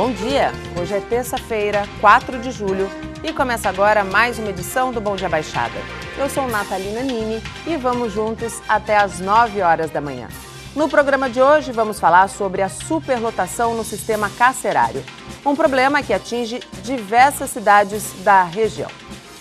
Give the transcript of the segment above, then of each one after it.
Bom dia! Hoje é terça-feira, 4 de julho e começa agora mais uma edição do Bom Dia Baixada. Eu sou Natalina Nini e vamos juntos até às 9 horas da manhã. No programa de hoje vamos falar sobre a superlotação no sistema carcerário, um problema que atinge diversas cidades da região.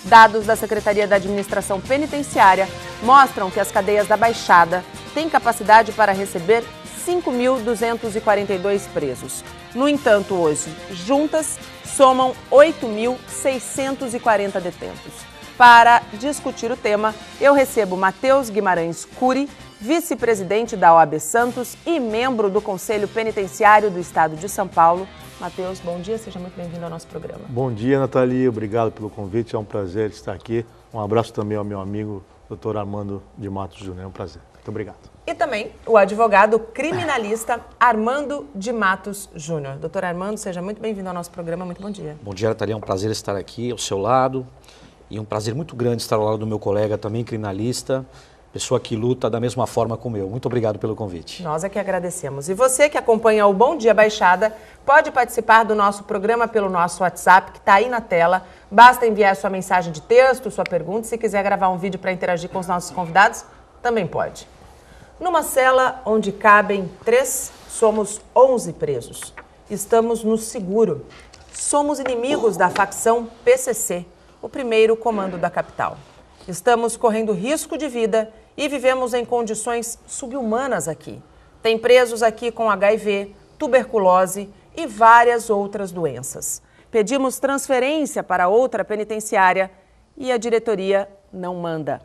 Dados da Secretaria da Administração Penitenciária mostram que as cadeias da Baixada têm capacidade para receber 5.242 presos. No entanto, hoje, juntas, somam 8.640 detentos. Para discutir o tema, eu recebo Matheus Guimarães Cury, vice-presidente da OAB Santos e membro do Conselho Penitenciário do Estado de São Paulo. Matheus, bom dia, seja muito bem-vindo ao nosso programa. Bom dia, Nathalie, obrigado pelo convite, é um prazer estar aqui. Um abraço também ao meu amigo, Dr. Armando de Matos Júnior, é um prazer. Muito obrigado. E também o advogado criminalista Armando de Matos Júnior. Doutor Armando, seja muito bem-vindo ao nosso programa, muito bom dia. Bom dia, Nathalie, é um prazer estar aqui ao seu lado e um prazer muito grande estar ao lado do meu colega, também criminalista, pessoa que luta da mesma forma como eu. Muito obrigado pelo convite. Nós é que agradecemos. E você que acompanha o Bom Dia Baixada, pode participar do nosso programa pelo nosso WhatsApp, que está aí na tela. Basta enviar sua mensagem de texto, sua pergunta. Se quiser gravar um vídeo para interagir com os nossos convidados, também pode. Numa cela onde cabem 3, somos 11 presos. Estamos no seguro. Somos inimigos da facção PCC, o primeiro comando da capital. Estamos correndo risco de vida e vivemos em condições subhumanas aqui. Tem presos aqui com HIV, tuberculose e várias outras doenças. Pedimos transferência para outra penitenciária e a diretoria não manda.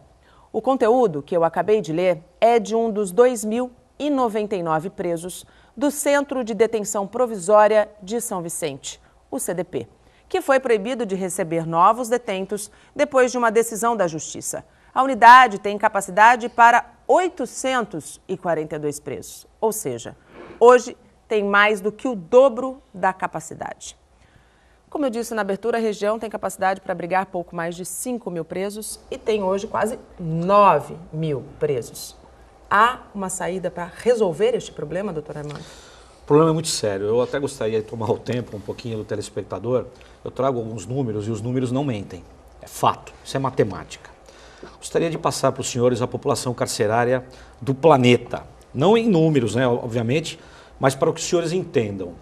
O conteúdo que eu acabei de ler é de um dos 2.099 presos do Centro de Detenção Provisória de São Vicente, o CDP, que foi proibido de receber novos detentos depois de uma decisão da Justiça. A unidade tem capacidade para 842 presos, ou seja, hoje tem mais do que o dobro da capacidade. Como eu disse na abertura, a região tem capacidade para abrigar pouco mais de 5.000 presos e tem hoje quase 9.000 presos. Há uma saída para resolver este problema, doutor Armando? O problema é muito sério. Eu até gostaria de tomar o tempo um pouquinho do telespectador. Eu trago alguns números e os números não mentem. É fato, isso é matemática. Gostaria de passar para os senhores a população carcerária do planeta. Não em números, né, obviamente, mas para que os senhores entendam.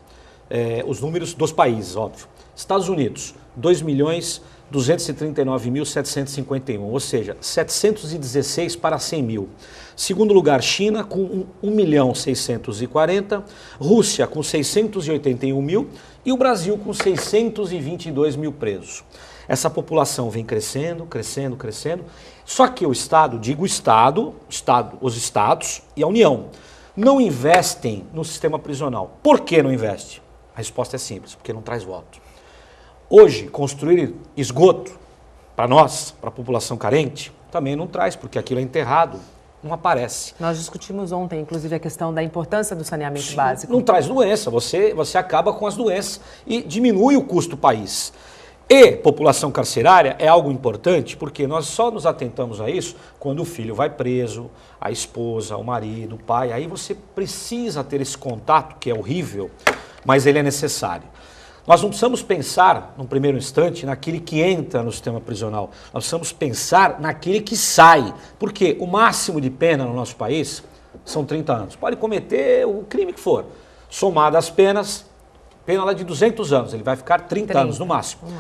Os números dos países, óbvio. Estados Unidos, 2.239.751, ou seja, 716 para 100 mil. Segundo lugar, China, com 1.640.000, Rússia, com 681 mil e o Brasil, com 622 mil presos. Essa população vem crescendo, crescendo, crescendo, só que o Estado, digo Estado, os Estados e a União, não investem no sistema prisional. Por que não investe? A resposta é simples, porque não traz voto. Hoje, construir esgoto para nós, para a população carente, também não traz, porque aquilo é enterrado, não aparece. Nós discutimos ontem, inclusive, a questão da importância do saneamento básico. Não traz doença, você acaba com as doenças e diminui o custo do país. E população carcerária é algo importante, porque nós só nos atentamos a isso quando o filho vai preso, a esposa, o marido, o pai, aí você precisa ter esse contato, que é horrível, mas ele é necessário. Nós não precisamos pensar, num primeiro instante, naquele que entra no sistema prisional. Nós precisamos pensar naquele que sai. Porque o máximo de pena no nosso país são 30 anos. Pode cometer o crime que for. Somado às penas, pena lá de 200 anos. Ele vai ficar 30 anos no máximo.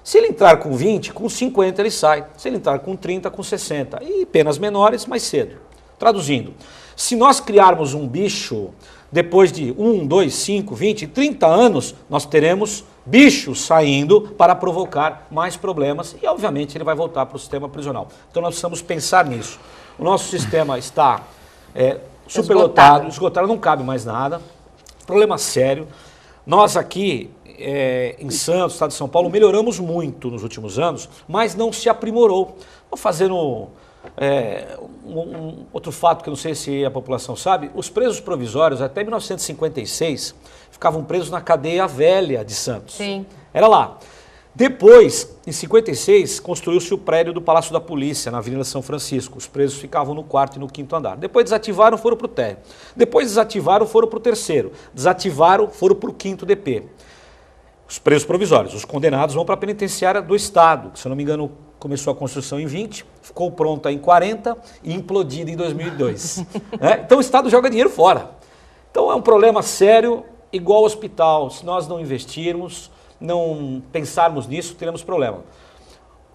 Se ele entrar com 20, com 50 ele sai. Se ele entrar com 30, com 60. E penas menores, mais cedo. Traduzindo, se nós criarmos um bicho... Depois de 1, 2, 5, 20, 30 anos, nós teremos bichos saindo para provocar mais problemas e, obviamente, ele vai voltar para o sistema prisional. Então, nós precisamos pensar nisso. O nosso sistema está superlotado, esgotado, não cabe mais nada. Problema sério. Nós aqui, em Santos, Estado de São Paulo, melhoramos muito nos últimos anos, mas não se aprimorou. Vou fazendo... outro fato que eu não sei se a população sabe, os presos provisórios até 1956 ficavam presos na cadeia velha de Santos. Sim. Era lá. Depois, em 56, construiu-se o prédio do Palácio da Polícia, na Avenida São Francisco. Os presos ficavam no 4º e no 5º andar. Depois desativaram, foram para o térreo. Depois desativaram, foram para o 3º. Desativaram, foram para o 5º DP. os presos provisórios. Os condenados vão para a penitenciária do Estado, que, se eu não me engano, começou a construção em 20, ficou pronta em 40 e implodida em 2002. Então o Estado joga dinheiro fora. Então é um problema sério, igual ao hospital. Se nós não investirmos, não pensarmos nisso, teremos problema.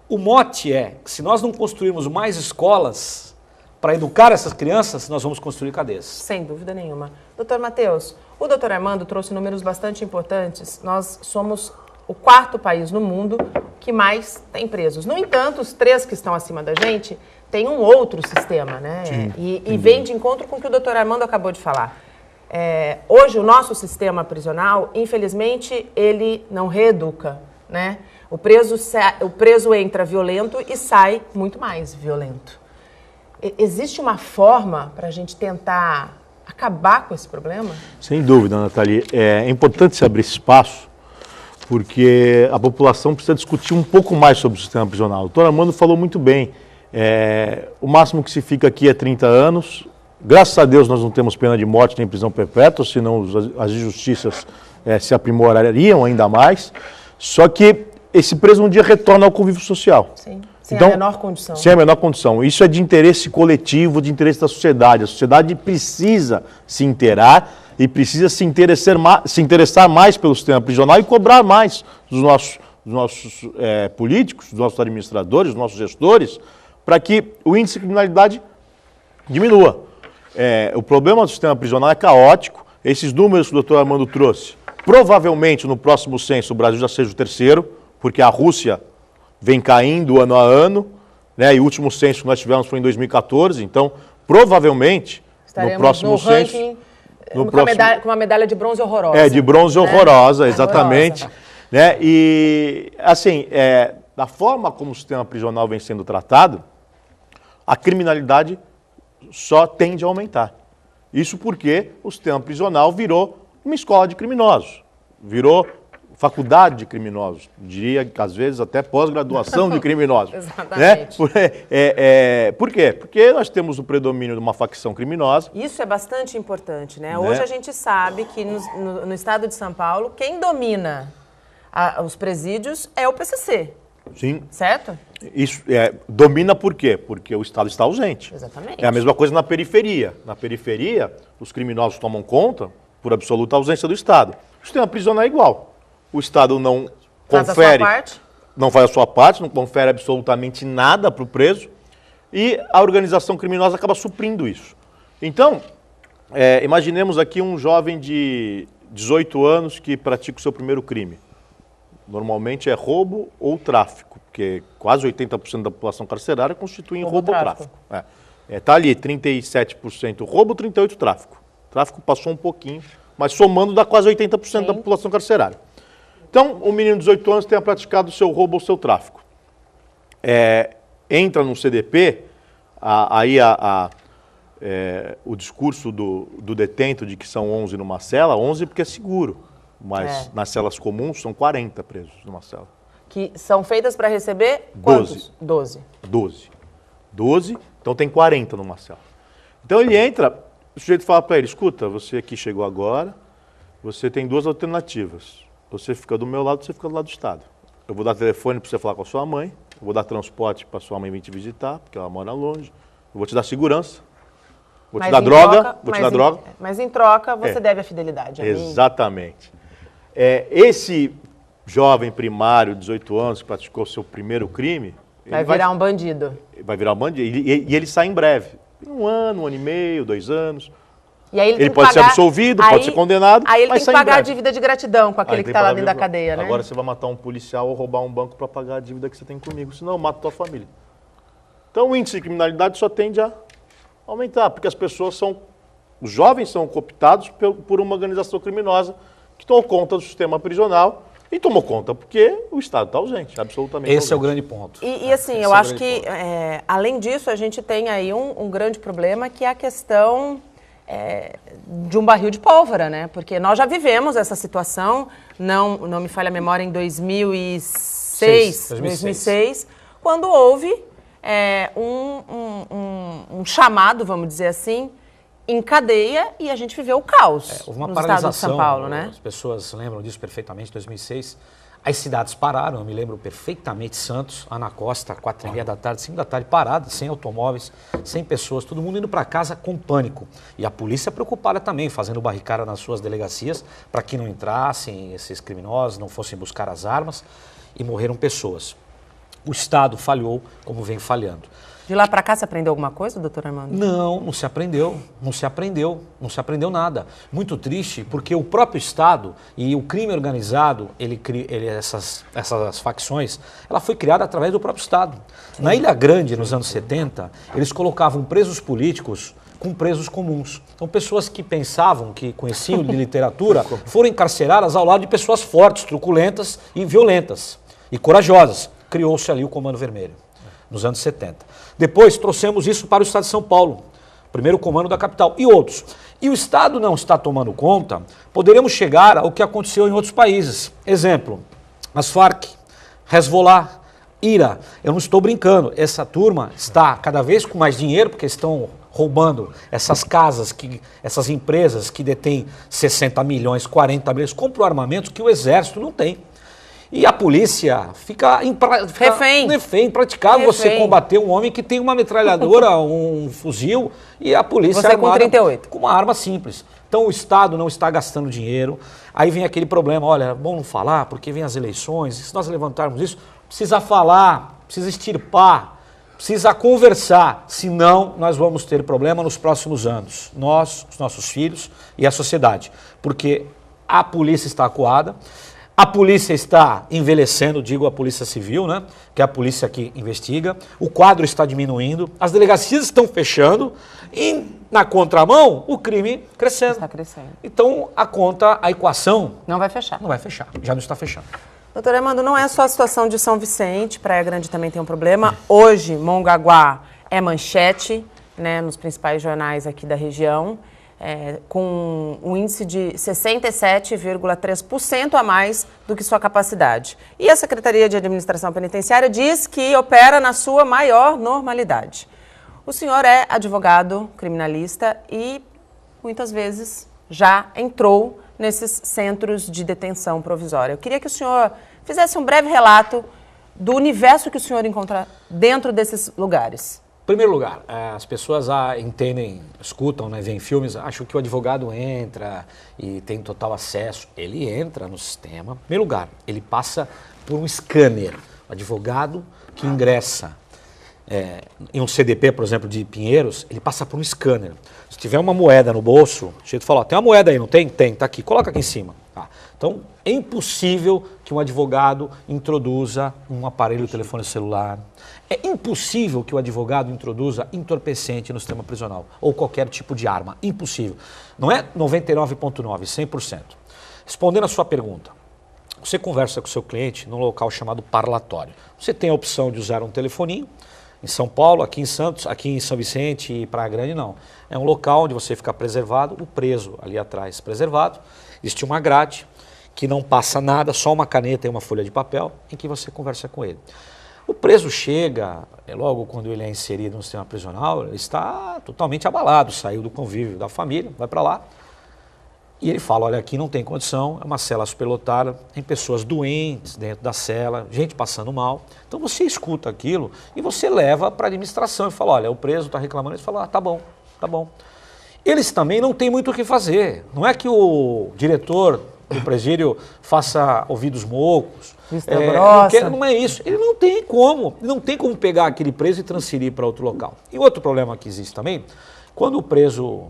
O mote é que, se nós não construirmos mais escolas para educar essas crianças, nós vamos construir cadeias. Sem dúvida nenhuma. Doutor Matheus, o doutor Armando trouxe números bastante importantes. Nós somos o 4º país no mundo que mais tem presos. No entanto, os 3 que estão acima da gente têm um outro sistema, né? Sim, e vem de encontro com o que o doutor Armando acabou de falar. Hoje, o nosso sistema prisional, infelizmente, ele não reeduca, né? O preso entra violento e sai muito mais violento. Existe uma forma para a gente tentar acabar com esse problema? Sem dúvida, Nathalie. É importante se abrir esse espaço, porque a população precisa discutir um pouco mais sobre o sistema prisional. O doutor Armando falou muito bem. O máximo que se fica aqui é 30 anos. Graças a Deus nós não temos pena de morte nem prisão perpétua, senão as injustiças se aprimorariam ainda mais. Só que esse preso um dia retorna ao convívio social. Sim, sem a menor condição. Sem a menor condição. Isso é de interesse coletivo, de interesse da sociedade. A sociedade precisa se inteirar e precisa se interessar mais pelo sistema prisional e cobrar mais dos nossos políticos, dos nossos administradores, dos nossos gestores, para que o índice de criminalidade diminua. O problema do sistema prisional é caótico. Esses números que o doutor Armando trouxe, provavelmente no próximo censo o Brasil já seja o 3º, porque a Rússia vem caindo ano a ano, né? E o último censo que nós tivemos foi em 2014, então provavelmente estaremos no próximo censo... Com uma medalha de bronze horrorosa. De bronze horrorosa, exatamente. Horrorosa. Né? E, assim, da forma como o sistema prisional vem sendo tratado, a criminalidade só tende a aumentar. Isso porque o sistema prisional virou uma escola de criminosos, virou faculdade de criminosos, diria que às vezes até pós-graduação de criminosos. Exatamente. Né? Por quê? Porque nós temos o predomínio de uma facção criminosa. Isso é bastante importante, né? Hoje a gente sabe que no estado de São Paulo, quem domina os presídios é o PCC. Sim. Certo? Isso domina por quê? Porque o Estado está ausente. Exatamente. É a mesma coisa na periferia. Na periferia, os criminosos tomam conta por absoluta ausência do Estado. O sistema prisional é igual. O Estado não confere, não faz a sua parte, não confere absolutamente nada para o preso e a organização criminosa acaba suprindo isso. Então, imaginemos aqui um jovem de 18 anos que pratica o seu primeiro crime. Normalmente é roubo ou tráfico, porque quase 80% da população carcerária constitui roubo ou tráfico. Está ali, 37% roubo, 38% tráfico. Tráfico passou um pouquinho, mas somando dá quase 80% da população carcerária. Então, o menino de 18 anos tenha praticado o seu roubo ou o seu tráfico. Entra no CDP, o discurso do detento de que são 11 numa cela, 11 porque é seguro, mas nas celas comuns são 40 presos numa cela. Que são feitas para receber quantos? 12. 12, então tem 40 numa cela. Então ele entra, o sujeito fala para ele, escuta, você aqui chegou agora, você tem 2 alternativas. Você fica do meu lado, você fica do lado do Estado. Eu vou dar telefone para você falar com a sua mãe, eu vou dar transporte para sua mãe vir te visitar, porque ela mora longe, eu vou te dar segurança, vou te dar droga, Mas em troca você deve a fidelidade a mim. Exatamente. Esse jovem primário, 18 anos, que praticou seu primeiro crime... Vai virar um bandido. Vai virar um bandido, e ele sai em breve. 1 ano, 1 ano e meio, 2 anos... E aí ele pode ser absolvido, pode ser condenado. Aí ele tem que pagar a dívida de gratidão com aquele que está lá dentro da cadeia, né? Agora você vai matar um policial ou roubar um banco para pagar a dívida que você tem comigo, senão eu mato tua família. Então o índice de criminalidade só tende a aumentar, porque os jovens são cooptados por uma organização criminosa que tomou conta do sistema prisional e tomou conta porque o Estado está ausente, absolutamente ausente. Esse é o grande ponto. E assim, eu acho que, além disso, a gente tem aí um grande problema que é a questão... de um barril de pólvora, né? Porque nós já vivemos essa situação, não me falha a memória, em 2006, quando houve um chamado, vamos dizer assim, em cadeia e a gente viveu o caos Houve uma no paralisação, estado de São Paulo, né? As pessoas lembram disso perfeitamente, em 2006. As cidades pararam, eu me lembro perfeitamente, Santos, Ana Costa, 4h30 da tarde, 5 da tarde, parada, sem automóveis, sem pessoas, todo mundo indo para casa com pânico. E a polícia preocupada também, fazendo barricada nas suas delegacias para que não entrassem esses criminosos, não fossem buscar as armas, e morreram pessoas. O Estado falhou, como vem falhando. De lá para cá você aprendeu alguma coisa, doutor Armando? Não se aprendeu nada. Muito triste, porque o próprio Estado e o crime organizado, essas facções, ela foi criada através do próprio Estado. Sim. Na Ilha Grande, nos anos 70, eles colocavam presos políticos com presos comuns. Então, pessoas que pensavam, que conheciam de literatura, foram encarceradas ao lado de pessoas fortes, truculentas e violentas e corajosas. Criou-se ali o Comando Vermelho, nos anos 70. Depois trouxemos isso para o Estado de São Paulo, primeiro comando da capital, e outros. E o Estado não está tomando conta, poderemos chegar ao que aconteceu em outros países. Exemplo, as Farc, Hezbollah, IRA. Eu não estou brincando, essa turma está cada vez com mais dinheiro, porque estão roubando essas casas, essas empresas que detêm 60 milhões, 40 milhões, compram armamentos que o Exército não tem. E a polícia fica refém, impraticável você combater um homem que tem uma metralhadora, um fuzil, e a polícia você com 38. Com uma arma simples. Então o Estado não está gastando dinheiro, aí vem aquele problema, olha, é bom não falar, porque vem as eleições, e se nós levantarmos isso, precisa falar, precisa extirpar, precisa conversar, senão nós vamos ter problema nos próximos anos, nós, os nossos filhos e a sociedade, porque a polícia está acuada. A polícia está envelhecendo, digo a polícia civil, né? Que é a polícia que investiga. O quadro está diminuindo, as delegacias estão fechando e, na contramão, o crime crescendo. Está crescendo. Então, a equação... Não vai fechar. Não vai fechar, já não está fechando. Doutor Armando, não é só a situação de São Vicente, Praia Grande também tem um problema. Hoje, Mongaguá é manchete, né, nos principais jornais aqui da região. Com um índice de 67,3% a mais do que sua capacidade. E a Secretaria de Administração Penitenciária diz que opera na sua maior normalidade. O senhor é advogado criminalista e muitas vezes já entrou nesses centros de detenção provisória. Eu queria que o senhor fizesse um breve relato do universo que o senhor encontra dentro desses lugares. Em primeiro lugar, as pessoas entendem, escutam, né, veem filmes, acham que o advogado entra e tem total acesso. Ele entra no sistema. Em primeiro lugar, ele passa por um scanner. O advogado que ingressa em um CDP, por exemplo, de Pinheiros, ele passa por um scanner. Se tiver uma moeda no bolso, o jeito fala, tem uma moeda aí, não tem? Tem, tá aqui, coloca aqui em cima. Tá. Então, é impossível que um advogado introduza um aparelho de telefone celular. É impossível que o advogado introduza entorpecente no sistema prisional ou qualquer tipo de arma. Impossível. Não é 99,9%, 100%. Respondendo a sua pergunta, você conversa com o seu cliente num local chamado parlatório. Você tem a opção de usar um telefoninho. Em São Paulo, aqui em Santos, aqui em São Vicente e Praia Grande, não. É um local onde você fica preservado, o preso ali atrás preservado. Existe uma grade que não passa nada, só uma caneta e uma folha de papel em que você conversa com ele. O preso chega, logo quando ele é inserido no sistema prisional, ele está totalmente abalado, saiu do convívio da família, vai para lá. E ele fala, olha, aqui não tem condição, é uma cela superlotada, tem pessoas doentes dentro da cela, gente passando mal. Então você escuta aquilo e você leva para a administração e fala, olha, o preso está reclamando, ele fala, tá bom, tá bom. Eles também não têm muito o que fazer. Não é que o diretor do presídio faça ouvidos moucos, não é isso. Ele não tem como pegar aquele preso e transferir para outro local. E outro problema que existe também, quando o preso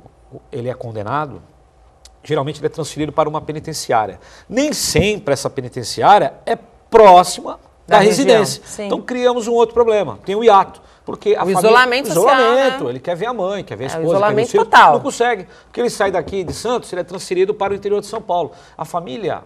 ele é condenado, geralmente ele é transferido para uma penitenciária. Nem sempre essa penitenciária é próxima da residência. Então criamos um outro problema, tem o hiato. Porque o isolamento social, né? Ele quer ver a mãe, quer ver a esposa, o isolamento quer ver o filho, total. Não consegue. Porque ele sai daqui de Santos, ele é transferido para o interior de São Paulo. A família,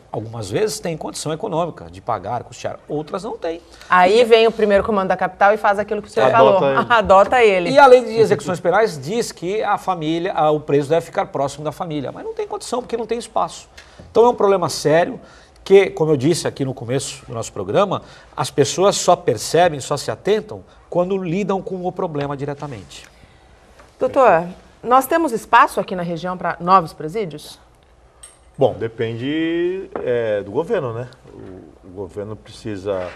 algumas vezes, tem condição econômica de pagar, custear. Outras não tem. Aí vem o primeiro comando da capital e faz aquilo que o senhor falou. Adota ele. E a lei de execuções penais diz que a família, o preso deve ficar próximo da família. Mas não tem condição, porque não tem espaço. Então é um problema sério. Que, como eu disse aqui no começo do nosso programa, as pessoas só percebem, só se atentam quando lidam com o problema diretamente. Doutor, Nós temos espaço aqui na região para novos presídios? Bom, depende do governo, né? O governo precisa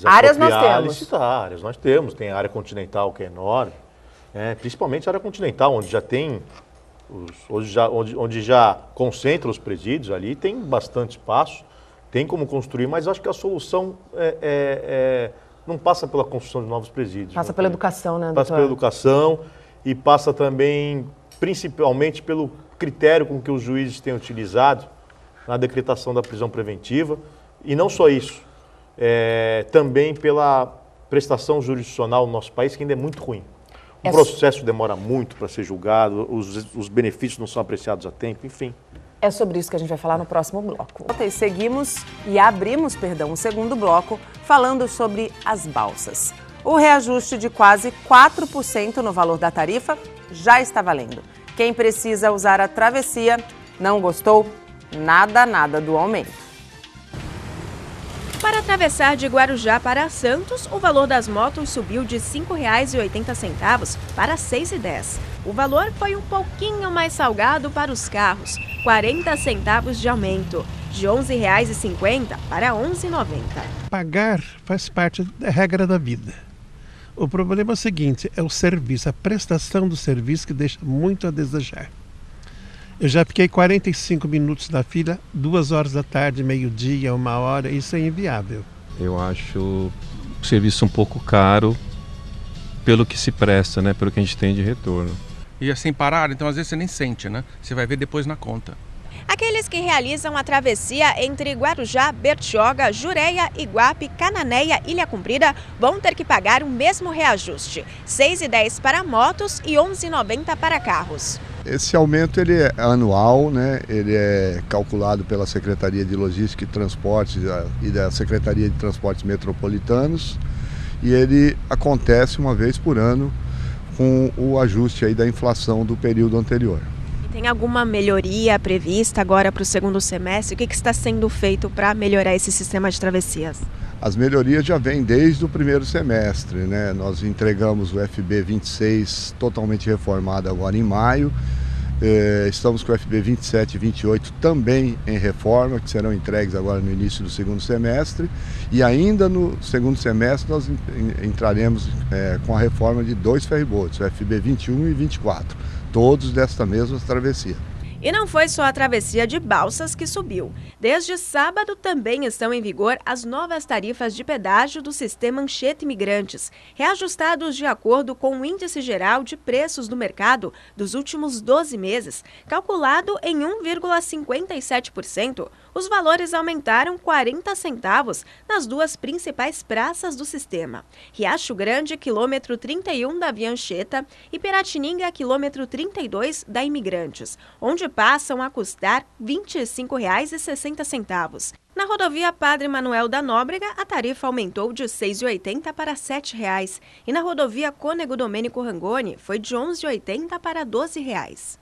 áreas nós temos. Licitar. Áreas nós temos. Tem a área continental, que é enorme. Principalmente a área continental, onde já tem, onde já concentra os presídios ali, tem bastante espaço, tem como construir, mas acho que a solução não passa pela construção de novos presídios. Passa pela educação, né, doutor? Passa pela educação e passa também, principalmente, pelo critério com que os juízes têm utilizado na decretação da prisão preventiva. E não só isso, também pela prestação jurisdicional no nosso país, que ainda é muito ruim. O processo demora muito para ser julgado, os benefícios não são apreciados a tempo, enfim. É sobre isso que a gente vai falar no próximo bloco. E seguimos e abrimos, o segundo bloco, falando sobre as balsas. O reajuste de quase 4% no valor da tarifa já está valendo. Quem precisa usar a travessia não gostou nada do aumento. Para atravessar de Guarujá para Santos, o valor das motos subiu de R$ 5,80 para R$ 6,10. O valor foi um pouquinho mais salgado para os carros, 40 centavos de aumento, de R$ 11,50 para R$ 11,90. Pagar faz parte da regra da vida. O problema é o seguinte, é o serviço, a prestação do serviço que deixa muito a desejar. Eu já fiquei 45 minutos na fila, 2 horas da tarde, meio-dia, 1 hora, isso é inviável. Eu acho o serviço um pouco caro pelo que se presta, né? Pelo que a gente tem de retorno. E assim parar, então às vezes você nem sente, né? Você vai ver depois na conta. Aqueles que realizam a travessia entre Guarujá, Bertioga, Jureia, Iguape, Cananéia e Ilha Comprida vão ter que pagar o mesmo reajuste, R$ 6,10 para motos e R$ 11,90 para carros. Esse aumento ele é anual, né? Ele é calculado pela Secretaria de Logística e Transportes e da Secretaria de Transportes Metropolitanos e ele acontece uma vez por ano com o ajuste aí da inflação do período anterior. Tem alguma melhoria prevista agora para o segundo semestre? O que está sendo feito para melhorar esse sistema de travessias? As melhorias já vêm desde o primeiro semestre, né? Nós entregamos o FB 26 totalmente reformado agora em maio. Estamos com o FB 27 e 28 também em reforma, que serão entregues agora no início do segundo semestre. E ainda no segundo semestre nós entraremos com a reforma de 2 ferryboats, o FB 21 e 24, todos desta mesma travessia. E não foi só a travessia de Balsas que subiu. Desde sábado também estão em vigor as novas tarifas de pedágio do sistema Anchieta Imigrantes, reajustados de acordo com o índice geral de preços do mercado dos últimos 12 meses, calculado em 1,57%. Os valores aumentaram 40 centavos nas 2 principais praças do sistema. Riacho Grande, quilômetro 31 da Via Anchieta, e Piratininga, quilômetro 32 da Imigrantes, onde passam a custar R$ 25,60. Na rodovia Padre Manuel da Nóbrega, a tarifa aumentou de R$ 6,80 para R$ 7,00. E na rodovia Cônego Domênico Rangoni, foi de R$ 11,80 para R$ 12,00.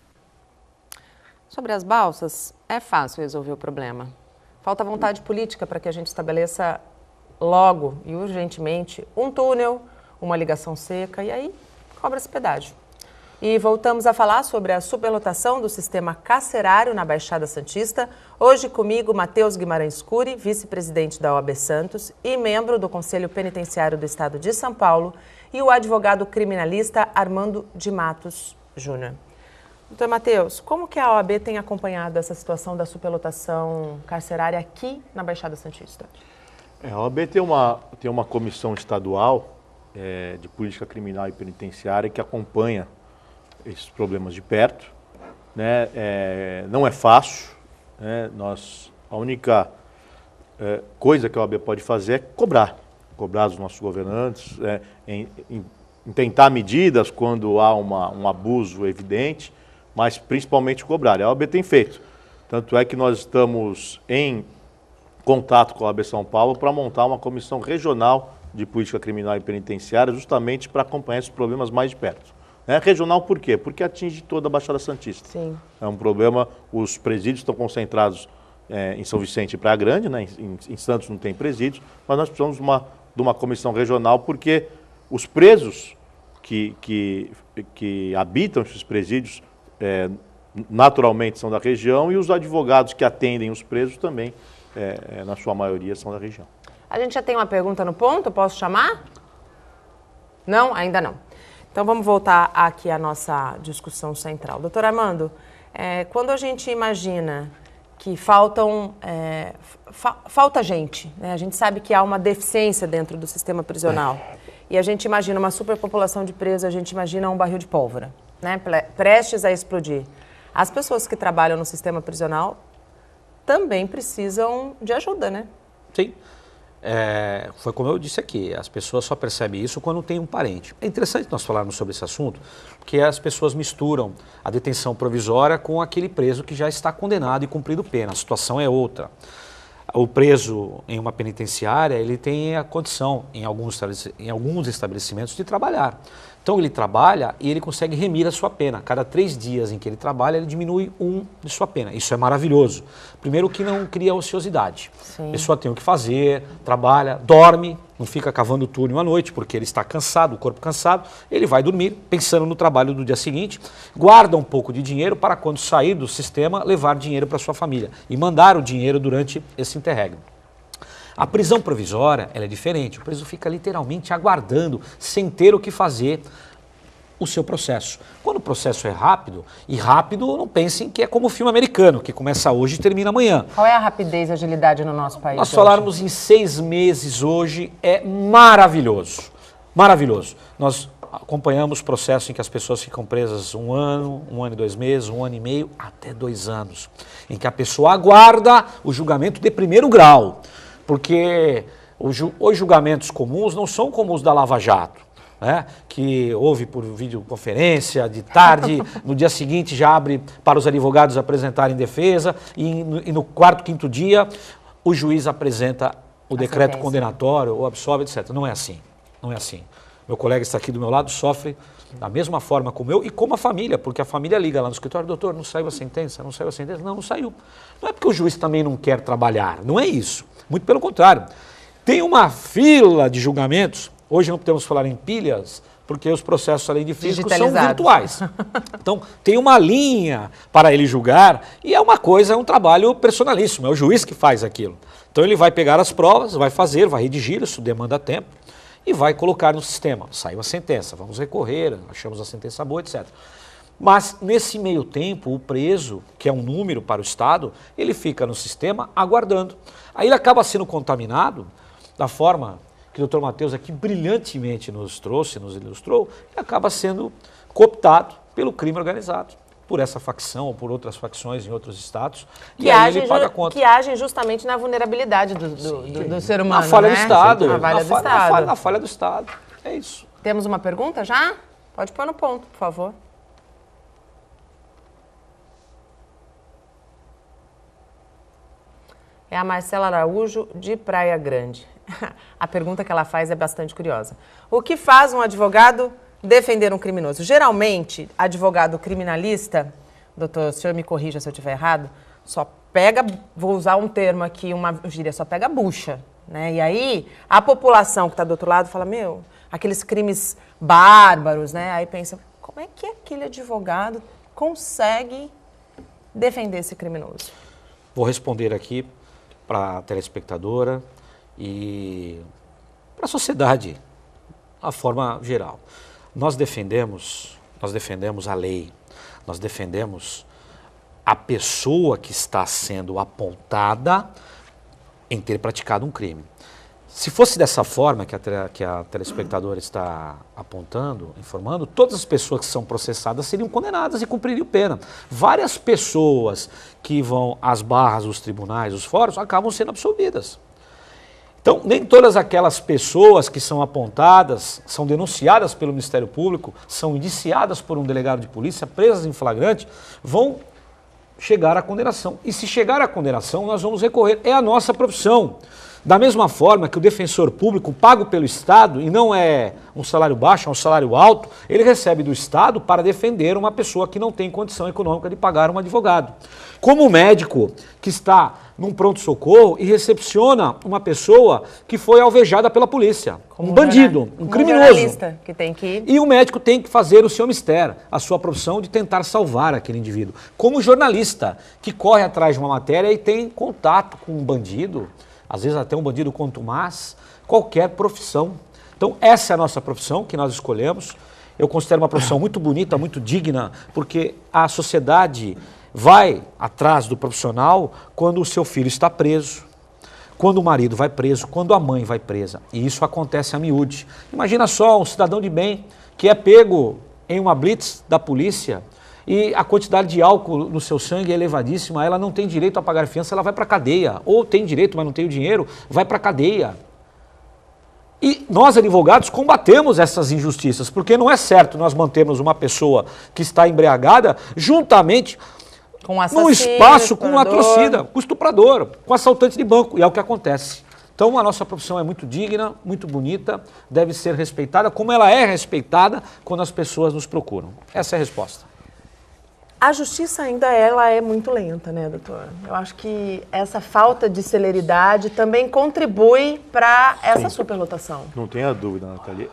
Sobre as balsas, é fácil resolver o problema. Falta vontade política para que a gente estabeleça logo e urgentemente um túnel, uma ligação seca e aí cobra-se pedágio. E voltamos a falar sobre a superlotação do sistema carcerário na Baixada Santista. Hoje comigo, Matheus Guimarães Cury, vice-presidente da OAB Santos e membro do Conselho Penitenciário do Estado de São Paulo, e o advogado criminalista Armando de Matos Júnior. Doutor Matheus, como que a OAB tem acompanhado essa situação da superlotação carcerária aqui na Baixada Santista? A OAB tem uma comissão estadual de política criminal e penitenciária que acompanha esses problemas de perto, né? Não é fácil, né? A única coisa que a OAB pode fazer é cobrar os nossos governantes, em tentar medidas quando há um abuso evidente, mas principalmente cobrar. A OAB tem feito. Tanto é que nós estamos em contato com a OAB São Paulo para montar uma comissão regional de política criminal e penitenciária, justamente para acompanhar esses problemas mais de perto. Regional por quê? Porque atinge toda a Baixada Santista. Sim. É um problema, os presídios estão concentrados em São Vicente e Praia Grande, né? Em Santos não tem presídios, mas nós precisamos de uma comissão regional porque os presos que habitam esses presídios naturalmente são da região, e os advogados que atendem os presos também, na sua maioria, são da região. A gente já tem uma pergunta no ponto, posso chamar? Não? Ainda não. Então vamos voltar aqui à nossa discussão central. Doutor Armando, quando a gente imagina que falta gente, né? A gente sabe que há uma deficiência dentro do sistema prisional, e a gente imagina uma superpopulação de presos, a gente imagina um barril de pólvora, né? Prestes a explodir. As pessoas que trabalham no sistema prisional também precisam de ajuda, né? Sim. Foi como eu disse aqui, as pessoas só percebem isso quando tem um parente. É interessante nós falarmos sobre esse assunto, porque as pessoas misturam a detenção provisória com aquele preso que já está condenado e cumprido pena. A situação é outra. O preso em uma penitenciária, ele tem a condição, em alguns estabelecimentos, de trabalhar. Então ele trabalha e ele consegue remir a sua pena. Cada 3 dias em que ele trabalha, ele diminui 1 de sua pena. Isso é maravilhoso. Primeiro que não cria ociosidade. Sim. A pessoa tem o que fazer, trabalha, dorme, não fica cavando túnel à noite, porque ele está cansado, o corpo cansado, ele vai dormir pensando no trabalho do dia seguinte, guarda um pouco de dinheiro para quando sair do sistema, levar dinheiro para sua família e mandar o dinheiro durante esse interregno. A prisão provisória, ela é diferente. O preso fica literalmente aguardando, sem ter o que fazer, o seu processo. Quando o processo é rápido, e rápido, não pensem que é como o filme americano, que começa hoje e termina amanhã. Qual é a rapidez e agilidade no nosso país? Nós falarmos em 6 meses hoje é maravilhoso. Maravilhoso. Nós acompanhamos processos em que as pessoas ficam presas 1 ano, 1 ano e 2 meses, 1 ano e meio, até 2 anos. Em que a pessoa aguarda o julgamento de primeiro grau. Porque os julgamentos comuns não são como os da Lava Jato, né? Que houve por videoconferência, de tarde, no dia seguinte já abre para os advogados apresentarem defesa, e no 4º, 5º dia o juiz apresenta o decreto condenatório ou absolve, etc. Não é assim, não é assim. Meu colega está aqui do meu lado, sofre da mesma forma como eu e como a família, porque a família liga lá no escritório: doutor, não saiu a sentença, não saiu a sentença? Não, não saiu. Não é porque o juiz também não quer trabalhar, não é isso. Muito pelo contrário. Tem uma fila de julgamentos, hoje não podemos falar em pilhas, porque os processos, além de físicos, são virtuais. Então, tem uma linha para ele julgar, e é uma coisa, é um trabalho personalíssimo, é o juiz que faz aquilo. Então ele vai pegar as provas, vai fazer, vai redigir, isso demanda tempo, e vai colocar no sistema. Saiu a sentença, vamos recorrer, achamos a sentença boa, etc. Mas, nesse meio tempo, o preso, que é um número para o Estado, ele fica no sistema aguardando. Aí ele acaba sendo contaminado da forma que o Dr. Matheus aqui brilhantemente nos trouxe, nos ilustrou, e acaba sendo cooptado pelo crime organizado, por essa facção ou por outras facções em outros estados, e aí ele paga a conta. Que agem justamente na vulnerabilidade do ser humano, na falha, né? Do Estado. Na falha do Estado. É isso. Temos uma pergunta já? Pode pôr no ponto, por favor. É a Marcela Araújo, de Praia Grande. A pergunta que ela faz é bastante curiosa. O que faz um advogado defender um criminoso? Geralmente, advogado criminalista, doutor, o senhor me corrija se eu estiver errado, só pega, vou usar um termo aqui, uma gíria, só pega a bucha, né? E aí, a população que está do outro lado fala, meu, aqueles crimes bárbaros, né? Aí pensa, como é que aquele advogado consegue defender esse criminoso? Vou responder aqui para a telespectadora e para a sociedade, a forma geral. Nós defendemos a lei, nós defendemos a pessoa que está sendo apontada em ter praticado um crime. Se fosse dessa forma que a telespectadora está apontando, informando, todas as pessoas que são processadas seriam condenadas e cumpririam pena. Várias pessoas que vão às barras dos tribunais, dos fóruns, acabam sendo absolvidas. Então, nem todas aquelas pessoas que são apontadas, são denunciadas pelo Ministério Público, são indiciadas por um delegado de polícia, presas em flagrante, vão chegar à condenação. E se chegar à condenação, nós vamos recorrer. É a nossa profissão. Da mesma forma que o defensor público, pago pelo Estado, e não é um salário baixo, é um salário alto, ele recebe do Estado para defender uma pessoa que não tem condição econômica de pagar um advogado. Como o médico que está num pronto-socorro e recepciona uma pessoa que foi alvejada pela polícia, um bandido, um criminoso. Jornalista que tem que ir. E o médico tem que fazer o seu mistério, a sua profissão de tentar salvar aquele indivíduo. Como jornalista que corre atrás de uma matéria e tem contato com um bandido, às vezes até um bandido contumaz, qualquer profissão. Então essa é a nossa profissão que nós escolhemos. Eu considero uma profissão muito bonita, muito digna, porque a sociedade vai atrás do profissional quando o seu filho está preso, quando o marido vai preso, quando a mãe vai presa. E isso acontece a miúde. Imagina só um cidadão de bem que é pego em uma blitz da polícia e a quantidade de álcool no seu sangue é elevadíssima, ela não tem direito a pagar fiança, ela vai para a cadeia. Ou tem direito, mas não tem o dinheiro, vai para a cadeia. E nós, advogados, combatemos essas injustiças, porque não é certo nós mantermos uma pessoa que está embriagada juntamente com num espaço com uma torcida, com estuprador, com assaltante de banco, e é o que acontece. Então a nossa profissão é muito digna, muito bonita, deve ser respeitada, como ela é respeitada quando as pessoas nos procuram. Essa é a resposta. A justiça ainda ela é muito lenta, né, doutor? Eu acho que essa falta de celeridade também contribui para essa superlotação. Não tenha dúvida, Nathalie.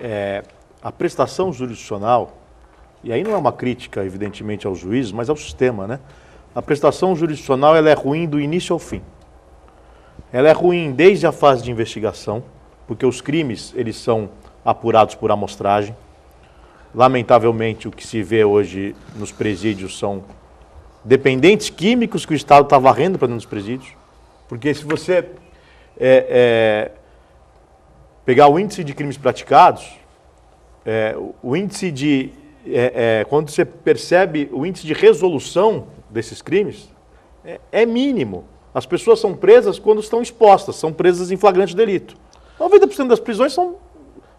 A prestação jurisdicional, e aí não é uma crítica, evidentemente, aos juízes, mas ao sistema, né? A prestação jurisdicional ela é ruim do início ao fim. Ela é ruim desde a fase de investigação, porque os crimes eles são apurados por amostragem. Lamentavelmente, o que se vê hoje nos presídios são dependentes químicos que o Estado está varrendo para dentro dos presídios. Porque se você pegar o índice de crimes praticados, o índice de... quando você percebe o índice de resolução desses crimes, é mínimo. As pessoas são presas quando estão expostas, são presas em flagrante delito. 90% das prisões são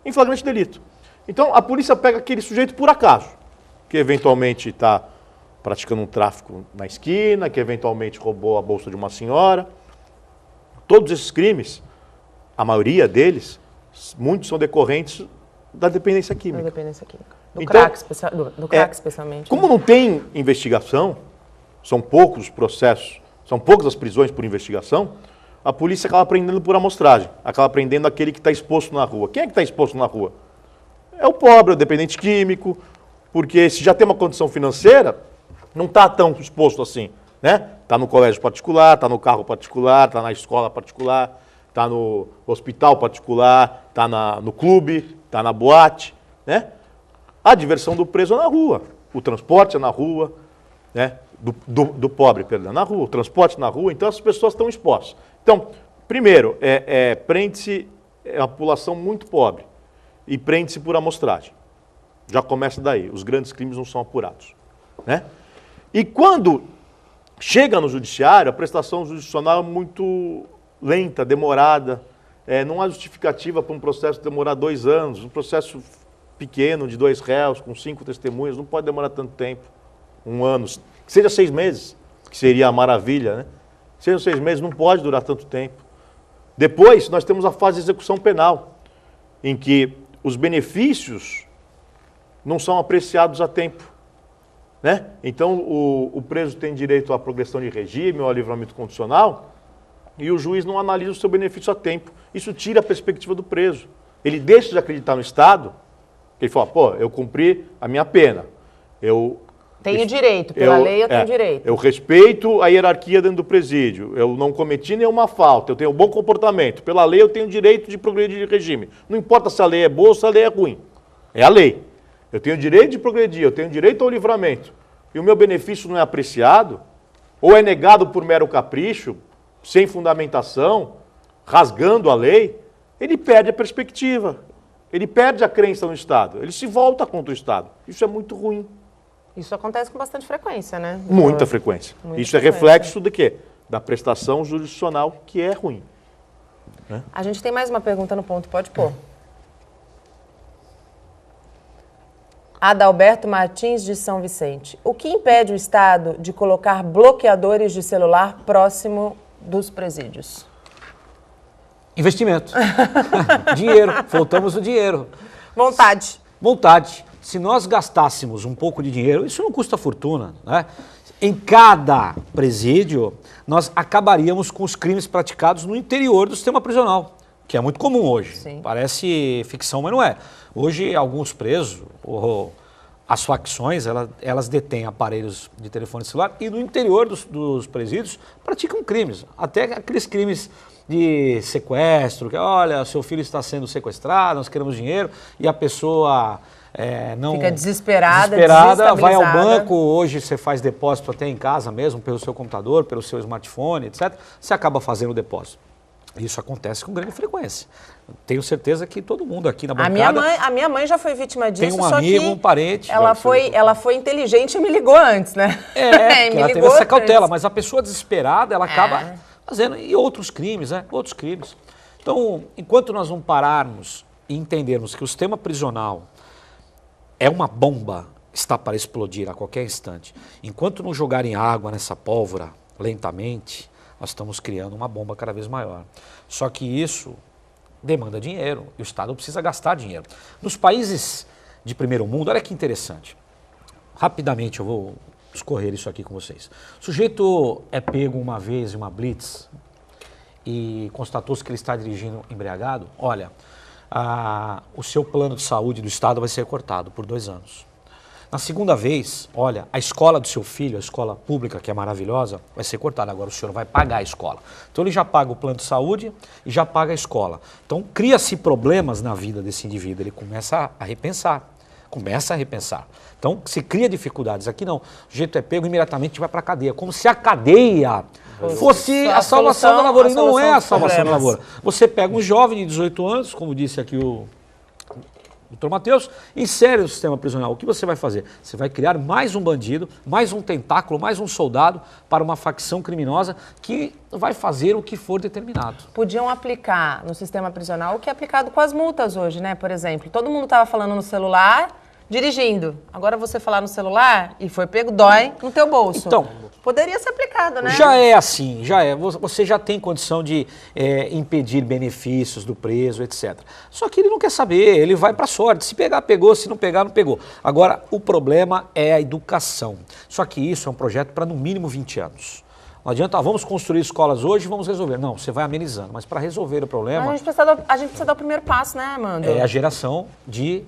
em flagrante delito. Então, a polícia pega aquele sujeito por acaso, que eventualmente está praticando um tráfico na esquina, que eventualmente roubou a bolsa de uma senhora. Todos esses crimes, a maioria deles, muitos são decorrentes da dependência química. Da dependência química. Do Então, crack, especialmente. Como não tem investigação, são poucos os processos, são poucas as prisões por investigação, a polícia acaba prendendo por amostragem, acaba prendendo aquele que está exposto na rua. Quem é que está exposto na rua? É o pobre, o dependente químico, porque se já tem uma condição financeira, não está tão exposto assim, né? Está no colégio particular, está no carro particular, está na escola particular, está no hospital particular, está no clube, está na boate, né? A diversão do preso é na rua, o transporte é na rua, né? Do pobre, perdão, na rua, o transporte na rua, então as pessoas estão expostas. Então, primeiro, prende-se a população muito pobre e prende-se por amostragem. Já começa daí, os grandes crimes não são apurados, né? E quando chega no judiciário, a prestação jurisdicional é muito lenta, demorada, não há justificativa para um processo demorar 2 anos, um processo pequeno, de 2 réus, com 5 testemunhas, não pode demorar tanto tempo, 1 ano, que seja 6 meses, que seria a maravilha, né? Sejam 6 meses, não pode durar tanto tempo. Depois, nós temos a fase de execução penal, em que os benefícios não são apreciados a tempo, né? Então, o preso tem direito à progressão de regime, ao livramento condicional, e o juiz não analisa o seu benefício a tempo. Isso tira a perspectiva do preso. Ele deixa de acreditar no Estado, ele fala, pô, eu cumpri a minha pena, tenho direito, pela lei eu tenho direito. Eu respeito a hierarquia dentro do presídio, eu não cometi nenhuma falta, eu tenho um bom comportamento, pela lei eu tenho direito de progredir de regime. Não importa se a lei é boa ou se a lei é ruim, é a lei. Eu tenho direito de progredir, eu tenho direito ao livramento. E o meu benefício não é apreciado, ou é negado por mero capricho, sem fundamentação, rasgando a lei, ele perde a perspectiva, ele perde a crença no Estado, ele se volta contra o Estado. Isso é muito ruim. Isso acontece com bastante frequência, né? Muita frequência. Isso é reflexo de quê? Da prestação jurisdicional, que é ruim. Né? A gente tem mais uma pergunta no ponto, pode pôr. Adalberto Martins, de São Vicente. O que impede o Estado de colocar bloqueadores de celular próximo dos presídios? Investimento. Dinheiro. Voltamos no dinheiro. Vontade. Vontade. Se nós gastássemos um pouco de dinheiro, isso não custa fortuna, né? Em cada presídio, nós acabaríamos com os crimes praticados no interior do sistema prisional, que é muito comum hoje. Sim. Parece ficção, mas não é. Hoje, alguns presos, as facções, elas detêm aparelhos de telefone celular e no interior dos presídios praticam crimes. Até aqueles crimes de sequestro, que olha, seu filho está sendo sequestrado, nós queremos dinheiro, e a pessoa... não fica desesperada, vai ao banco, hoje você faz depósito até em casa mesmo, pelo seu computador, pelo seu smartphone, etc. Você acaba fazendo o depósito. Isso acontece com grande frequência. Tenho certeza que todo mundo aqui na bancada... A minha mãe já foi vítima disso, tem um amigo, um parente... Ela foi inteligente e me ligou antes, né? Ela teve essa cautela, mas a pessoa desesperada, ela acaba fazendo... E outros crimes, né? Outros crimes. Então, enquanto nós não pararmos e entendermos que o sistema prisional é uma bomba, está para explodir a qualquer instante. Enquanto não jogarem água nessa pólvora lentamente, nós estamos criando uma bomba cada vez maior. Só que isso demanda dinheiro e o Estado precisa gastar dinheiro. Nos países de primeiro mundo, olha que interessante. Rapidamente eu vou escorrer isso aqui com vocês. O sujeito é pego uma vez em uma blitz e constatou-se que ele está dirigindo embriagado. Olha... o seu plano de saúde do Estado vai ser cortado por 2 anos. Na segunda vez, olha, a escola do seu filho, a escola pública, que é maravilhosa, vai ser cortada. Agora o senhor vai pagar a escola. Então ele já paga o plano de saúde e já paga a escola. Então cria-se problemas na vida desse indivíduo, ele começa a repensar. Então se cria dificuldades. Aqui não, o sujeito é pego, imediatamente vai para a cadeia, como se a cadeia fosse a salvação da lavoura. E não é a salvação da lavoura. Você pega um jovem de 18 anos, como disse aqui o doutor Matheus, insere no sistema prisional. O que você vai fazer? Você vai criar mais um bandido, mais um tentáculo, mais um soldado para uma facção criminosa que vai fazer o que for determinado. Podiam aplicar no sistema prisional o que é aplicado com as multas hoje, né? Por exemplo, todo mundo estava falando no celular, dirigindo. Agora você falar no celular e foi pego, dói no teu bolso. Então, poderia ser aplicado, né? Já é assim, já é. Você já tem condição de impedir benefícios do preso, etc. Só que ele não quer saber, ele vai para a sorte. Se pegar, pegou, se não pegar, não pegou. Agora, o problema é a educação. Só que isso é um projeto para no mínimo 20 anos. Não adianta, vamos construir escolas hoje e vamos resolver. Não, você vai amenizando. Mas para resolver o problema... A gente precisa dar o primeiro passo, né, Armando? É a geração de...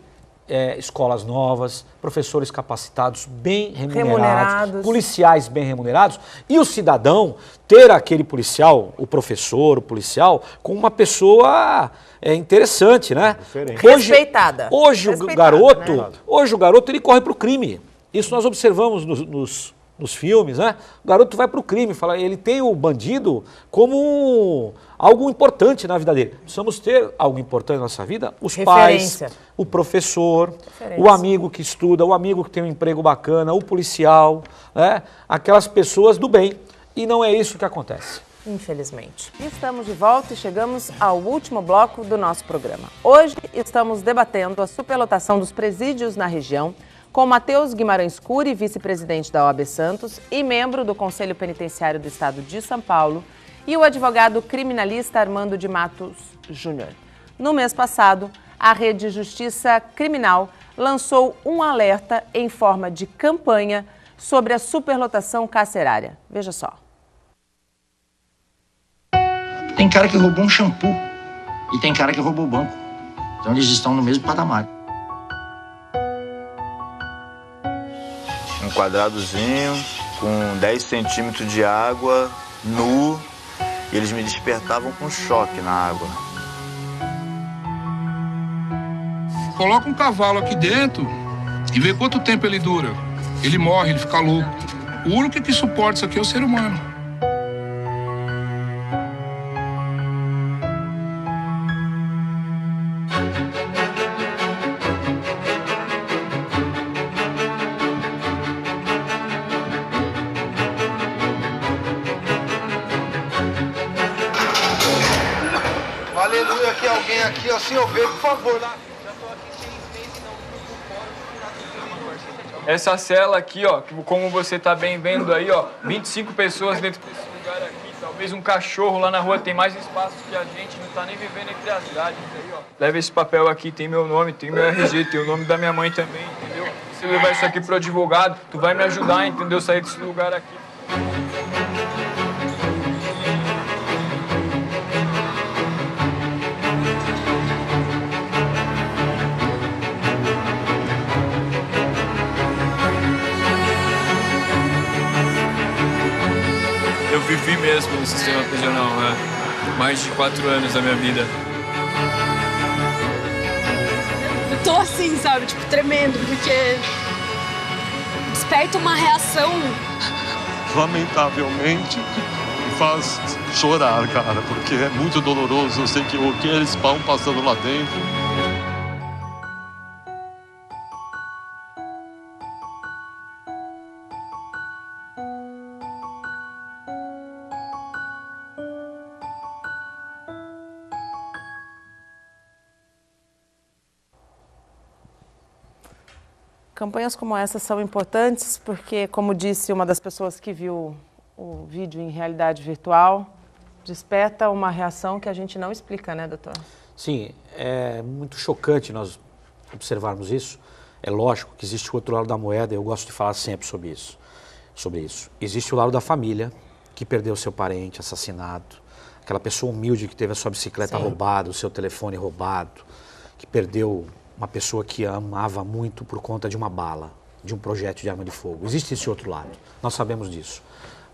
escolas novas, professores capacitados, bem remunerados, policiais bem remunerados, e o cidadão ter aquele policial, o professor, o policial, com uma pessoa interessante, né? Respeitada. Hoje o garoto ele corre para o crime. Isso nós observamos nos filmes, né? O garoto vai para o crime, ele tem o bandido como algo importante na vida dele. Precisamos ter algo importante na nossa vida, os pais, o professor, o amigo que estuda, o amigo que tem um emprego bacana, o policial, né? Aquelas pessoas do bem. E não é isso que acontece. Infelizmente. Estamos de volta e chegamos ao último bloco do nosso programa. Hoje estamos debatendo a superlotação dos presídios na região, com Matheus Guimarães Cury, vice-presidente da OAB Santos e membro do Conselho Penitenciário do Estado de São Paulo, e o advogado criminalista Armando de Matos Júnior. No mês passado, a Rede Justiça Criminal lançou um alerta em forma de campanha sobre a superlotação carcerária. Veja só. Tem cara que roubou um shampoo e tem cara que roubou o banco. Então eles estão no mesmo patamar. Um quadradozinho com 10 centímetros de água, nu, e eles me despertavam com choque na água. Coloca um cavalo aqui dentro e vê quanto tempo ele dura. Ele morre, ele fica louco. O único que suporta isso aqui é o ser humano. Aleluia, aqui alguém aqui, ó, se eu ver, por favor, lá. Essa cela aqui, ó, como você tá bem vendo aí, ó, 25 pessoas dentro desse lugar aqui, tá Talvez um cachorro lá na rua tem mais espaço que a gente, não tá nem vivendo entre as grades aí, ó. Leva esse papel aqui, tem meu nome, tem meu RG, tem o nome da minha mãe também, entendeu? Se eu levar isso aqui pro advogado, tu vai me ajudar, entendeu? Sair desse lugar aqui. Eu vivi mesmo no sistema prisional, né? Mais de 4 anos da minha vida. Eu tô assim, sabe? Tipo, tremendo, porque desperta uma reação. Lamentavelmente, me faz chorar, cara, porque é muito doloroso. Eu sei que o que eles estão passando lá dentro. Campanhas como essa são importantes porque, como disse uma das pessoas que viu o vídeo em realidade virtual, desperta uma reação que a gente não explica, né, doutor? Sim, é muito chocante nós observarmos isso. É lógico que existe o outro lado da moeda, eu gosto de falar sempre sobre isso. Existe o lado da família, que perdeu seu parente assassinado, aquela pessoa humilde que teve a sua bicicleta roubada, o seu telefone roubado, que perdeu uma pessoa que amava muito por conta de uma bala, de um projétil de arma de fogo. Existe esse outro lado, nós sabemos disso.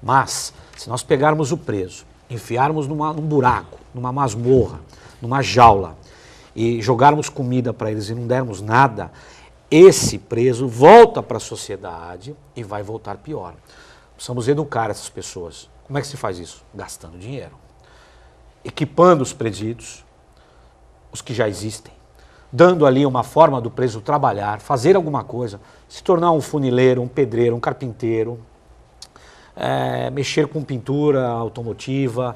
Mas, se nós pegarmos o preso, enfiarmos num buraco, numa masmorra, numa jaula, e jogarmos comida para eles e não dermos nada, esse preso volta para a sociedade e vai voltar pior. Precisamos educar essas pessoas. Como é que se faz isso? Gastando dinheiro. Equipando os presídios, os que já existem, dando ali uma forma do preso trabalhar, fazer alguma coisa, se tornar um funileiro, um pedreiro, um carpinteiro, mexer com pintura automotiva,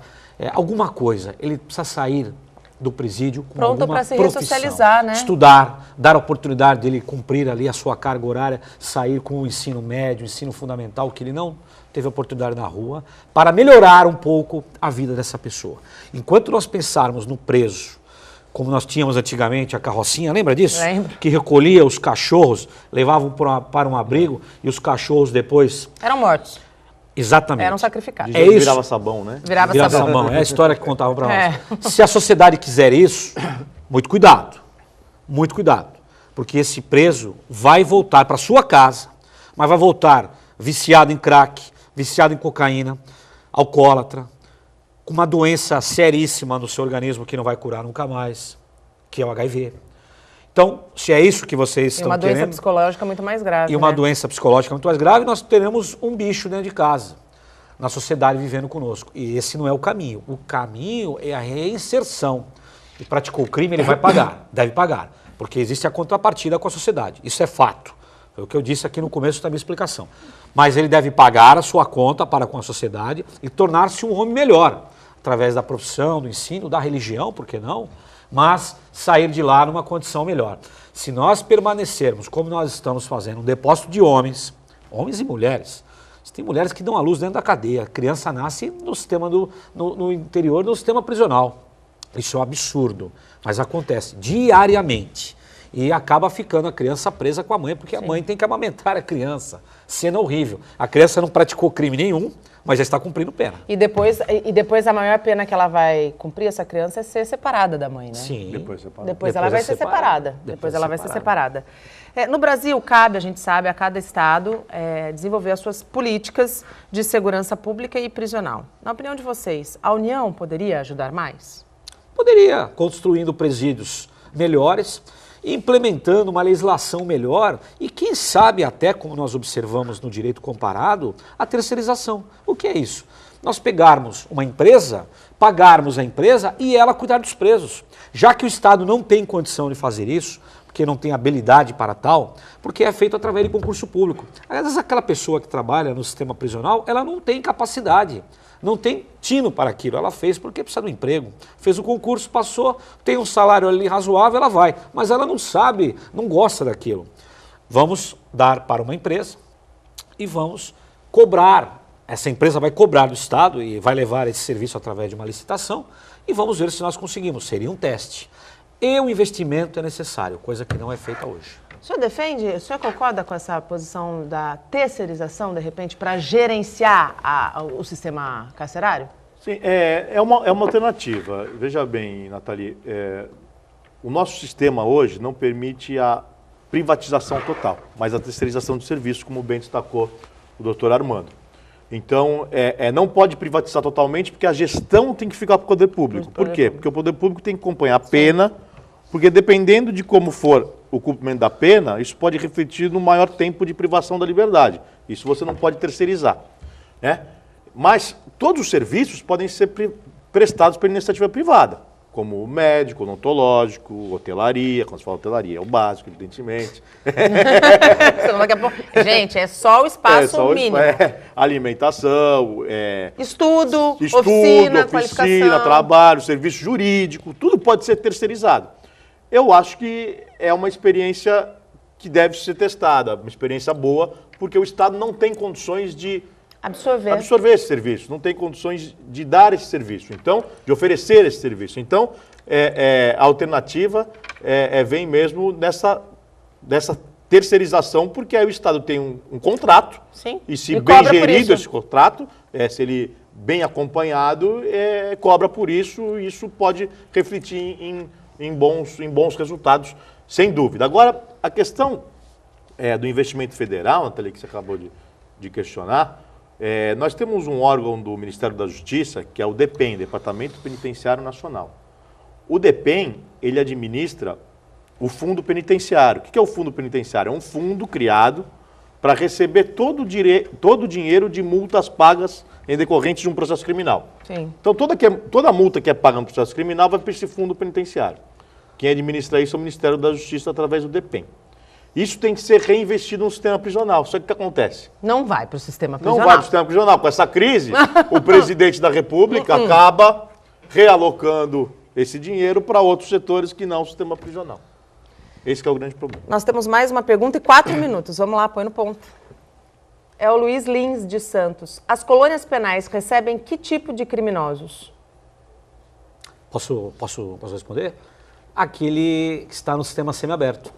alguma coisa. Ele precisa sair do presídio com pronto alguma para se profissão, ressocializar, né? estudar, dar a oportunidade dele cumprir ali a sua carga horária, sair com o ensino médio, o ensino fundamental, que ele não teve oportunidade na rua, para melhorar um pouco a vida dessa pessoa. Enquanto nós pensarmos no preso, como nós tínhamos antigamente a carrocinha, lembra disso? Lembro. Que recolhia os cachorros, levavam para um abrigo e os cachorros depois... Eram mortos. Exatamente. Eram sacrificados. É isso. Virava sabão, né? Virava sabão. É a história que contavam para nós. Se a sociedade quiser isso, muito cuidado. Muito cuidado. Porque esse preso vai voltar para sua casa, mas vai voltar viciado em crack, viciado em cocaína, alcoólatra, com uma doença seríssima no seu organismo que não vai curar nunca mais, que é o HIV. Então, se é isso que vocês estão querendo... E uma doença psicológica muito mais grave. E uma doença psicológica muito mais grave, nós teremos um bicho dentro de casa, na sociedade vivendo conosco. E esse não é o caminho. O caminho é a reinserção. E praticou o crime, ele vai pagar, deve pagar. Porque existe a contrapartida com a sociedade. Isso é fato. Foi o que eu disse aqui no começo da minha explicação. Mas ele deve pagar a sua conta para com a sociedade e tornar-se um homem melhor. Através da profissão, do ensino, da religião, por que não? Mas sair de lá numa condição melhor. Se nós permanecermos como nós estamos fazendo, um depósito de homens e mulheres, tem mulheres que dão à luz dentro da cadeia, a criança nasce no sistema no interior do sistema prisional. Isso é um absurdo, mas acontece diariamente. E acaba ficando a criança presa com a mãe, porque a mãe tem que amamentar a criança. Cena horrível. A criança não praticou crime nenhum, mas já está cumprindo pena. E depois a maior pena que ela vai cumprir, essa criança, é ser separada da mãe, né? Sim. Depois ela vai ser separada. Depois ela vai ser separada. No Brasil, cabe, a gente sabe, a cada estado desenvolver as suas políticas de segurança pública e prisional. Na opinião de vocês, a União poderia ajudar mais? Poderia, construindo presídios melhores, implementando uma legislação melhor e, quem sabe, até como nós observamos no direito comparado, a terceirização. O que é isso? Nós pegarmos uma empresa, pagarmos a empresa e ela cuidar dos presos. Já que o Estado não tem condição de fazer isso, porque não tem habilidade para tal, porque é feito através de concurso público. Às vezes aquela pessoa que trabalha no sistema prisional, ela não tem capacidade. Não tem tino para aquilo, ela fez porque precisa do emprego, fez o concurso, passou, tem um salário ali razoável, ela vai, mas ela não sabe, não gosta daquilo. Vamos dar para uma empresa e vamos cobrar essa empresa vai cobrar do Estado e vai levar esse serviço através de uma licitação e vamos ver se nós conseguimos. Seria um teste. E o investimento é necessário, coisa que não é feita hoje. O senhor defende, o senhor concorda com essa posição da terceirização, de repente, para gerenciar o sistema carcerário? Sim, é uma alternativa. Veja bem, Nathalie, o nosso sistema hoje não permite a privatização total, mas a terceirização de serviços, como bem destacou o doutor Armando. Então, não pode privatizar totalmente, porque a gestão tem que ficar para o poder público. Por quê? Porque o poder público tem que acompanhar a pena, porque dependendo de como for o cumprimento da pena, isso pode refletir no maior tempo de privação da liberdade. Isso você não pode terceirizar, né? Mas todos os serviços podem ser prestados pela iniciativa privada, como o médico, odontológico, hotelaria. Quando se fala hotelaria, é o básico, evidentemente. Gente, é só o espaço mínimo. Alimentação, estudo, oficina, qualificação, trabalho, serviço jurídico, tudo pode ser terceirizado. Eu acho que é uma experiência que deve ser testada, uma experiência boa, porque o Estado não tem condições de absorver esse serviço, não tem condições de dar esse serviço, então, de oferecer esse serviço. Então, a alternativa vem mesmo dessa terceirização, porque aí o Estado tem um contrato, sim, e se bem gerido esse contrato, se ele bem acompanhado, cobra por isso, e isso pode refletir em bons resultados, sem dúvida. Agora, a questão do investimento federal, Nathalie, que você acabou de questionar, nós temos um órgão do Ministério da Justiça, que é o DEPEN, Departamento Penitenciário Nacional. O DEPEN, ele administra o fundo penitenciário. O que é o fundo penitenciário? É um fundo criado para receber todo o dinheiro de multas pagas em decorrente de um processo criminal. Sim. Então, toda multa que é paga no processo criminal vai para esse fundo penitenciário. Quem administra isso é o Ministério da Justiça através do DEPEN. Isso tem que ser reinvestido no sistema prisional. Só que o que acontece? Não vai para o sistema prisional. Não vai para o sistema prisional. Com essa crise, o presidente da República acaba realocando esse dinheiro para outros setores que não o sistema prisional. Esse que é o grande problema. Nós temos mais uma pergunta e 4 minutos. Vamos lá, põe no ponto. É o Luiz Lins de Santos. As colônias penais recebem que tipo de criminosos? Posso responder? Aquele que está no sistema semiaberto.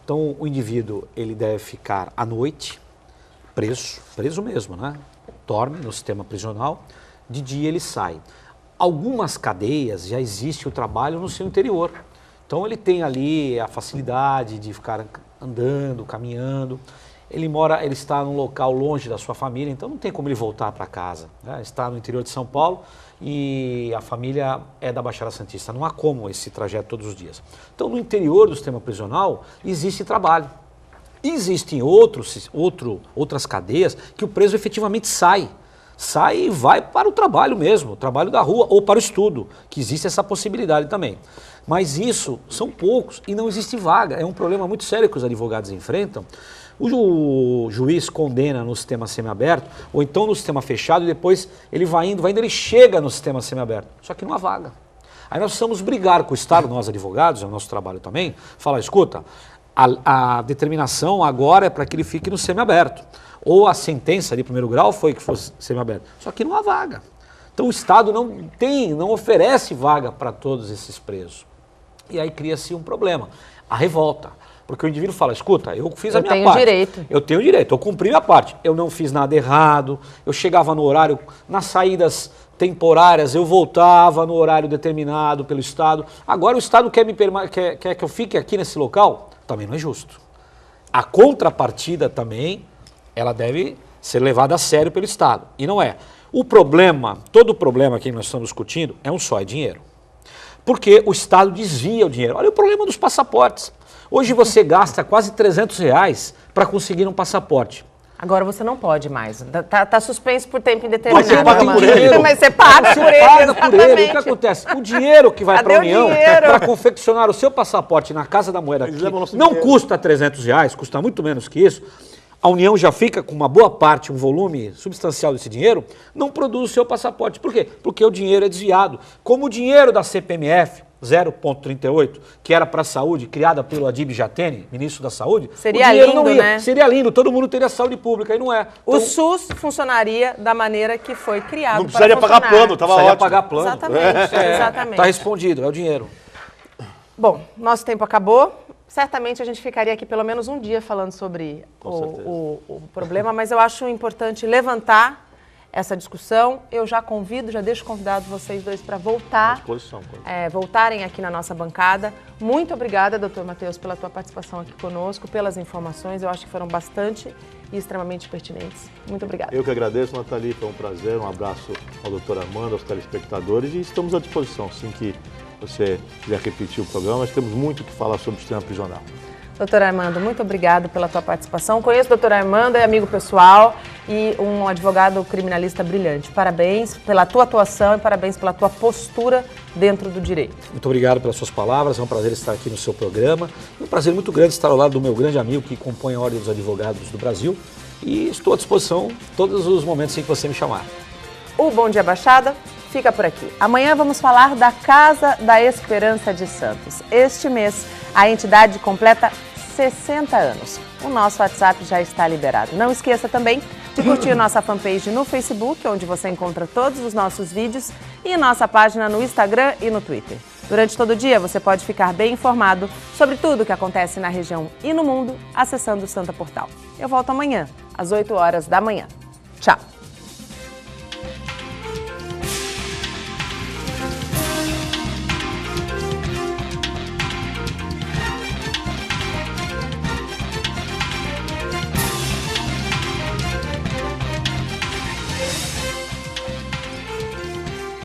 Então, o indivíduo, ele deve ficar à noite preso mesmo, né? Dorme no sistema prisional, de dia ele sai. Algumas cadeias já existe o trabalho no seu interior. Então, ele tem ali a facilidade de ficar andando, caminhando. Ele está num local longe da sua família, então não tem como ele voltar para casa, né? Está no interior de São Paulo e a família é da Baixada Santista. Não há como esse trajeto todos os dias. Então, no interior do sistema prisional, existe trabalho. Existem outras cadeias que o preso efetivamente sai e vai para o trabalho mesmo, o trabalho da rua ou para o estudo, que existe essa possibilidade também. Mas isso são poucos e não existe vaga. É um problema muito sério que os advogados enfrentam. O juiz condena no sistema semiaberto, ou então no sistema fechado, e depois ele vai indo, ele chega no sistema semiaberto. Só que não há vaga. Aí nós precisamos brigar com o Estado, nós advogados, é o nosso trabalho também, falar, escuta, a determinação agora é para que ele fique no semiaberto. Ou a sentença de primeiro grau foi que fosse semiaberto. Só que não há vaga. Então o Estado não oferece vaga para todos esses presos. E aí cria-se um problema, a revolta. Porque o indivíduo fala, escuta, eu fiz a minha parte. Eu tenho direito, eu cumpri a minha parte. Eu não fiz nada errado, eu chegava no horário, nas saídas temporárias, eu voltava no horário determinado pelo Estado. Agora o Estado quer que eu fique aqui nesse local? Também não é justo. A contrapartida também, ela deve ser levada a sério pelo Estado. E não é. Todo o problema que nós estamos discutindo é dinheiro. Porque o Estado desvia o dinheiro. Olha o problema dos passaportes. Hoje você gasta quase R$300 para conseguir um passaporte. Agora você não pode mais. Tá suspenso por tempo indeterminado. Mas você paga por ele. Mas você paga por ele. Paga por ele. O que acontece? O dinheiro que vai para a União para confeccionar o seu passaporte na Casa da Moeda aqui, não custa R$300, custa muito menos que isso. A União já fica com uma boa parte, um volume substancial desse dinheiro, não produz o seu passaporte. Por quê? Porque o dinheiro é desviado. Como o dinheiro da CPMF, 0,38, que era para a saúde, criada pelo Adib Jatene, ministro da Saúde, seria lindo, né? Seria lindo, todo mundo teria saúde pública, e não é. Então, o SUS funcionaria da maneira que foi criado. Não precisaria pagar plano, estava ótimo. Pagar plano. Exatamente, exatamente. Tá respondido, é o dinheiro. Bom, nosso tempo acabou. Certamente a gente ficaria aqui pelo menos um dia falando sobre o problema, mas eu acho importante levantar essa discussão. Eu já convido, já deixo convidado vocês dois para voltarem aqui na nossa bancada. Muito obrigada, doutor Matheus, pela tua participação aqui conosco, pelas informações. Eu acho que foram bastante e extremamente pertinentes. Muito obrigada. Eu que agradeço, Nathalie, foi um prazer. Um abraço ao doutor Armando, aos telespectadores, e estamos à disposição, assim que você quiser repetir o programa. Nós temos muito o que falar sobre o sistema prisional. Doutor Armando, muito obrigado pela tua participação. Conheço o doutor Armando, é amigo pessoal e um advogado criminalista brilhante. Parabéns pela tua atuação e parabéns pela tua postura dentro do direito. Muito obrigado pelas suas palavras, é um prazer estar aqui no seu programa. É um prazer muito grande estar ao lado do meu grande amigo que compõe a Ordem dos Advogados do Brasil, e estou à disposição todos os momentos em que você me chamar. O Bom Dia Baixada fica por aqui. Amanhã vamos falar da Casa da Esperança de Santos. Este mês, a entidade completa 60 anos. O nosso WhatsApp já está liberado. Não esqueça também de curtir nossa fanpage no Facebook, onde você encontra todos os nossos vídeos, e nossa página no Instagram e no Twitter. Durante todo o dia, você pode ficar bem informado sobre tudo o que acontece na região e no mundo, acessando o Santa Portal. Eu volto amanhã, às 8 horas da manhã. Tchau!